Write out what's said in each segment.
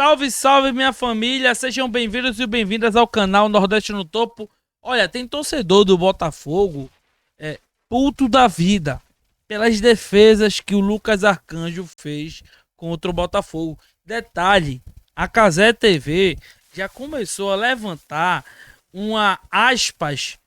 Salve, salve, minha família! Sejam bem-vindos e bem-vindas ao canal Nordeste no Topo. Olha, tem torcedor do Botafogo, puto da vida, pelas defesas que o Lucas Arcanjo fez contra o Botafogo. Detalhe, a Cazé TV já começou a levantar uma aspas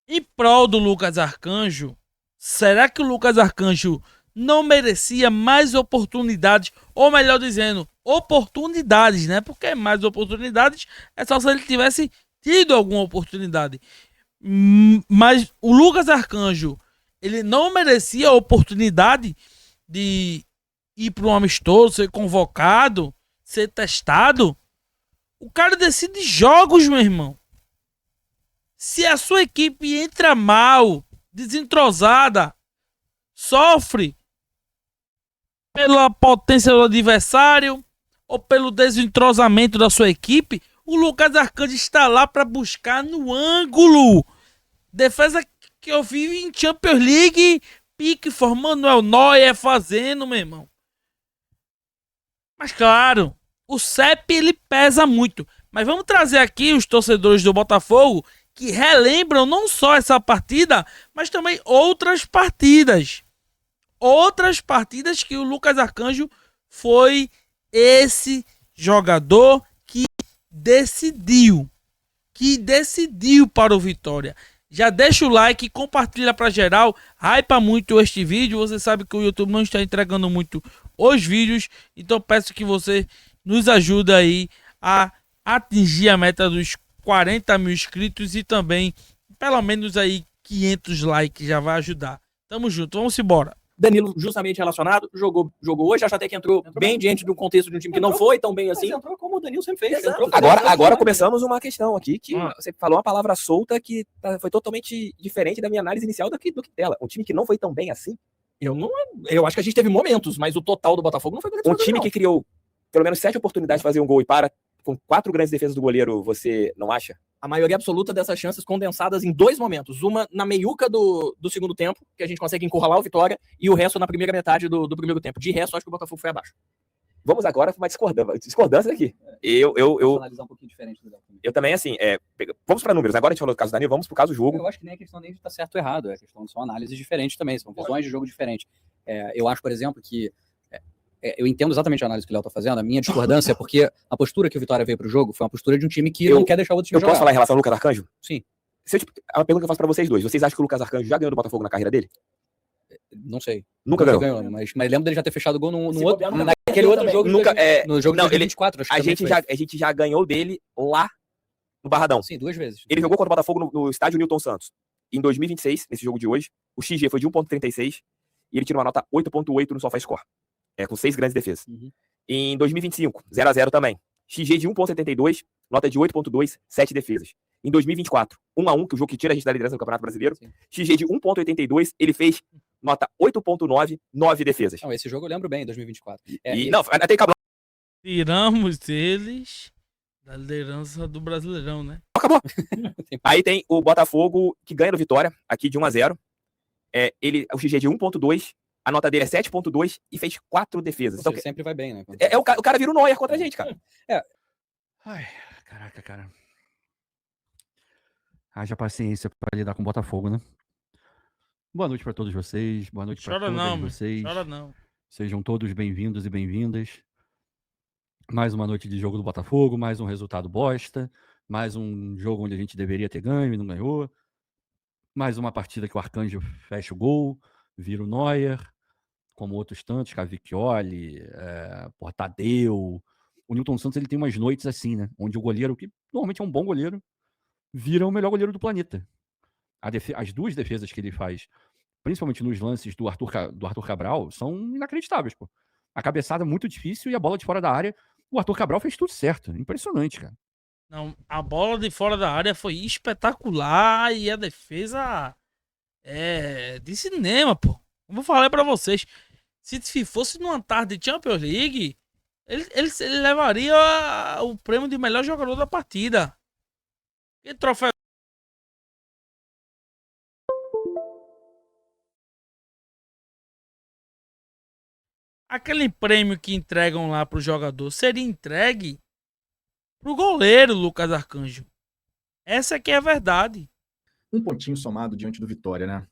em prol do Lucas Arcanjo. Será que o Lucas Arcanjo não merecia mais oportunidades? Ou melhor dizendo, oportunidades, né? Porque mais oportunidades é só se ele tivesse tido alguma oportunidade. Mas o Lucas Arcanjo, ele não merecia a oportunidade de ir para um amistoso, ser convocado, ser testado. O cara decide jogos, meu irmão. Se a sua equipe entra mal, desentrosada, sofre pela potência do adversário ou pelo desentrosamento da sua equipe, o Lucas Arcanjo está lá para buscar no ângulo. Defesa que eu vi em Champions League, pique formando o Neuer fazendo, meu irmão. Mas claro, o CEP ele pesa muito. Mas vamos trazer aqui os torcedores do Botafogo que relembram não só essa partida, mas também outras partidas. Outras partidas que o Lucas Arcanjo foi esse jogador que decidiu para o Vitória. Já deixa o like, compartilha para geral, hypa muito este vídeo. Você sabe que o YouTube não está entregando muito os vídeos, então peço que você nos ajude aí a atingir a meta dos 40 mil inscritos e também pelo menos aí 500 likes já vai ajudar. Tamo junto, vamos embora. Danilo justamente relacionado, jogou hoje, acho até que entrou bem diante de um contexto de um time que não foi tão bem assim. Entrou como o Danilo sempre fez. Agora começamos uma questão aqui que você falou uma palavra solta que foi totalmente diferente da minha análise inicial do que dela. Um time que não foi tão bem assim. Eu acho que a gente teve momentos, mas o total do Botafogo não foi um time que criou pelo menos 7 oportunidades de fazer um gol e para com 4 grandes defesas do goleiro, você não acha? A maioria absoluta dessas chances condensadas em 2 momentos. Uma na meiuca do segundo tempo, que a gente consegue encurralar o Vitória, e o resto na primeira metade do primeiro tempo. De resto, acho que o Botafogo foi abaixo. Vamos agora para uma discordância aqui. Eu analisar um pouquinho diferente do eu também, assim, vamos para números. Agora a gente falou do caso do Danilo, vamos para o caso do jogo. Eu acho que nem a questão nem de estar certo ou errado, são análises diferentes também, são visões de jogo diferentes. Eu acho, por exemplo, que eu entendo exatamente a análise que o Léo tá fazendo. A minha discordância é porque a postura que o Vitória veio pro jogo foi uma postura de um time que não quer deixar o outro time jogar. Eu posso falar em relação ao Lucas Arcanjo? Sim. É uma pergunta que eu faço pra vocês dois. Vocês acham que o Lucas Arcanjo já ganhou do Botafogo na carreira dele? Não sei. Nunca ganhou. Mas lembro dele já ter fechado gol naquele outro jogo. Nunca, no jogo de 2024, acho que a gente já ganhou dele lá no Barradão. Sim, 2 vezes. Ele jogou contra o Botafogo no estádio Newton Santos. Em 2026, nesse jogo de hoje, o XG foi de 1.36 e ele tirou uma nota 8.8 no SofaScore. Com 6 grandes defesas. Em 2025, 0-0 também. XG de 1.72, nota de 8.2, 7 defesas. Em 2024, 1-1, que é o jogo que tira a gente da liderança do Campeonato Brasileiro. Sim. XG de 1.82, ele fez nota 8.9, 9 defesas. Não, esse jogo eu lembro bem, 2024. Não, até acabou. Tiramos eles da liderança do Brasileirão, né? Acabou. Aí tem o Botafogo, que ganha no Vitória, aqui de 1-0. O XG de 1.2, a nota dele é 7.2 e fez 4 defesas. Então, sempre vai bem, né? O cara vira o Neuer contra a gente, cara. Ai, caraca, cara. Haja paciência pra lidar com o Botafogo, né? Boa noite pra todos vocês. Boa noite pra todas vocês. Chora não. Sejam todos bem-vindos e bem-vindas. Mais uma noite de jogo do Botafogo, mais um resultado bosta, mais um jogo onde a gente deveria ter ganho e não ganhou. Mais uma partida que o Arcanjo fecha o gol, vira o Neuer, como outros tantos, Cavicchioli, Tadeu. O Newton Santos ele tem umas noites assim, né? Onde o goleiro, que normalmente é um bom goleiro, vira o melhor goleiro do planeta. As 2 defesas que ele faz, principalmente nos lances do Arthur Cabral, são inacreditáveis, pô. A cabeçada é muito difícil e a bola de fora da área, o Arthur Cabral fez tudo certo. Impressionante, cara. Não, a bola de fora da área foi espetacular e a defesa de cinema, pô. Eu vou falar pra vocês. Se fosse numa tarde de Champions League, ele levaria o prêmio de melhor jogador da partida. Que troféu. aquele prêmio que entregam lá pro jogador seria entregue pro goleiro Lucas Arcanjo. Essa aqui é a verdade. Um pontinho somado diante do Vitória, né?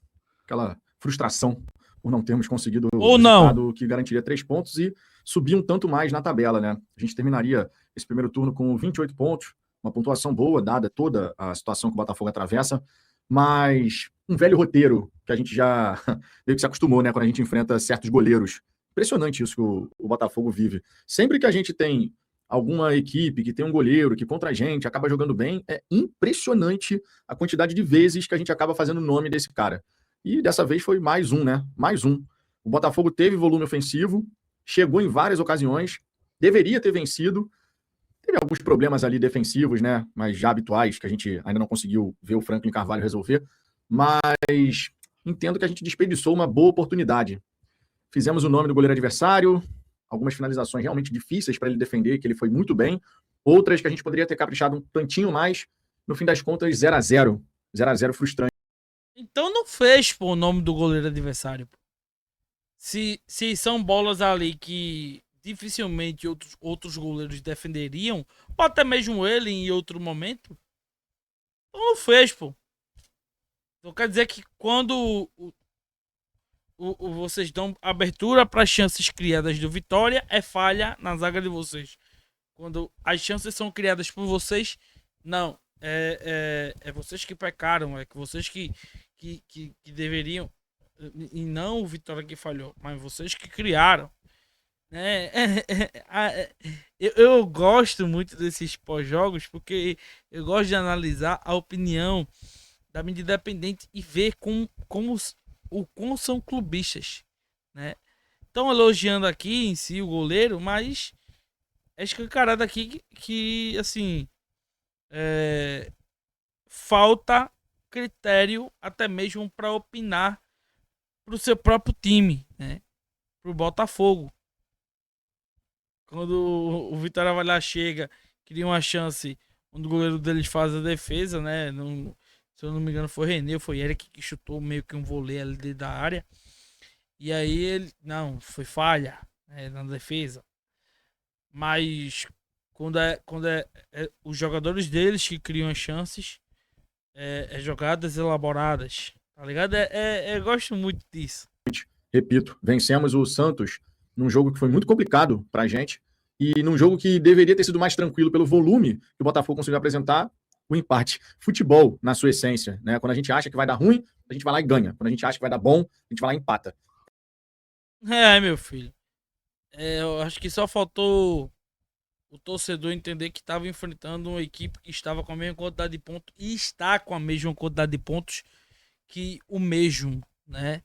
Aquela frustração por não termos conseguido o Ou não. resultado que garantiria 3 pontos e subir um tanto mais na tabela, né? A gente terminaria esse primeiro turno com 28 pontos, uma pontuação boa, dada toda a situação que o Botafogo atravessa, mas um velho roteiro que a gente já meio que se acostumou, né? Quando a gente enfrenta certos goleiros. Impressionante isso que o Botafogo vive. Sempre que a gente tem alguma equipe que tem um goleiro que contra a gente acaba jogando bem, é impressionante a quantidade de vezes que a gente acaba fazendo o nome desse cara. E dessa vez foi mais um, né? Mais um. O Botafogo teve volume ofensivo, chegou em várias ocasiões, deveria ter vencido. Teve alguns problemas ali defensivos, né? Mas já habituais, que a gente ainda não conseguiu ver o Franklin Carvalho resolver. Mas entendo que a gente desperdiçou uma boa oportunidade. Fizemos o nome do goleiro adversário, algumas finalizações realmente difíceis para ele defender, que ele foi muito bem. Outras que a gente poderia ter caprichado um tantinho mais. No fim das contas, 0-0. 0-0 frustrante. Então não fez, pô, o nome do goleiro adversário. Pô. Se são bolas ali que dificilmente outros goleiros defenderiam, ou até mesmo ele em outro momento, então não fez, pô. Então quer dizer que quando vocês dão abertura para as chances criadas do Vitória, é falha na zaga de vocês. Quando as chances são criadas por vocês, não. É vocês que pecaram, é que vocês que deveriam, e não o Vitória que falhou, mas vocês que criaram. Eu gosto muito desses pós-jogos porque eu gosto de analisar a opinião da mídia independente e ver como são clubistas, né? Estão elogiando aqui em si o goleiro, mas é escancarado aqui que assim, falta critério até mesmo para opinar pro seu próprio time, né? Pro Botafogo. Quando o Vitória vai lá, chega, cria uma chance, onde o goleiro deles faz a defesa, né? Se eu não me engano, foi René, foi Eric que chutou meio que um voleio ali dentro da área. E aí ele. Não, foi falha, né, na defesa. Mas quando é os jogadores deles que criam as chances, jogadas elaboradas. Tá ligado? Eu gosto muito disso. Repito, vencemos o Santos num jogo que foi muito complicado pra gente e num jogo que deveria ter sido mais tranquilo pelo volume que o Botafogo conseguiu apresentar, o empate. Futebol, na sua essência, né? Quando a gente acha que vai dar ruim, a gente vai lá e ganha. Quando a gente acha que vai dar bom, a gente vai lá e empata. Meu filho. Eu acho que só faltou o torcedor entender que estava enfrentando uma equipe que estava com a mesma quantidade de pontos e está com a mesma quantidade de pontos que o mesmo, né?